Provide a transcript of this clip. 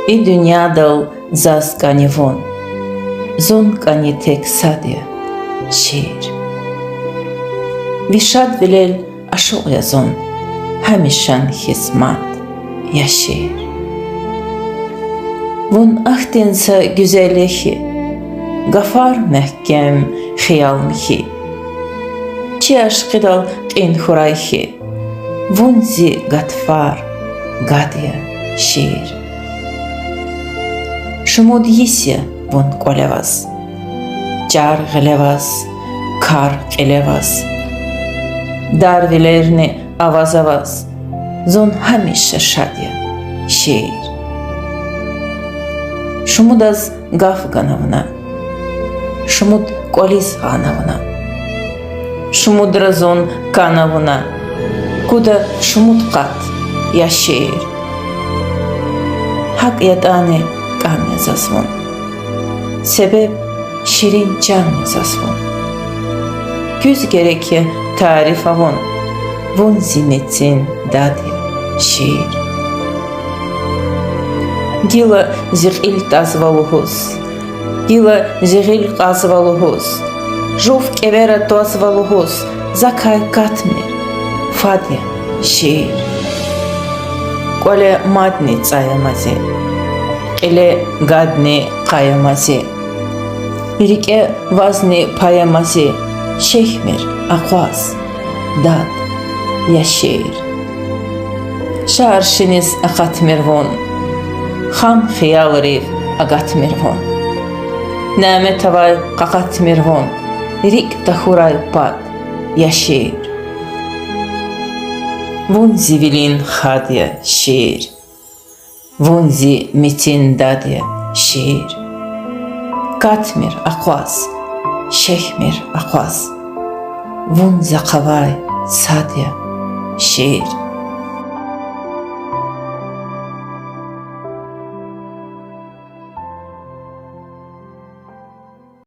и dünya dal zaz kanivon, zon kani tek sadya, şiir. Vişad vilel aşo yazon, hamişan hizmat, ya şiir. Vun ahtensa güzelliği, gafar mehkem xiyal mihi. Çi aşkı dal qin hurayhi, vun zi gatfar, gadya, şiir. Шумуд йися вон колеваз, ҷар ғилеваз, кар қилеваз, дар вилерни авазаваз, зон ҳамиша шадя, шеир. Шумуд аз гаф ганавна, шумуд колиз ғанавна, шумудра зон канавна, куда шумуд қат, я шеир. Hak yatağını kan yazasın. Sebep şirin can yazasın. Güz gereke tarif avun. Vun zimetin dadi şiir. Gila zihil tazvaluhuz. Gila zihil qazvaluhuz. Juf kevera tozvaluhuz. Zakay katmir. Fadya şiir. Kole madni tsayamazi. Ile gadni qayamazi. Birike vazni payamazi. Şehmir aqvaz. Dad ya şiir. Şarşiniz aqatmirvon. Ham xiyal riv agatmirvon. Name tavay qaqatmirvon. Rik tahuray pad ya şiir. Vunzi vilin xadya şiir. Vunzi mitin dadya şiir. Katmir aqvaz, şehmir aqvaz. Vunza qavay sadya şiir.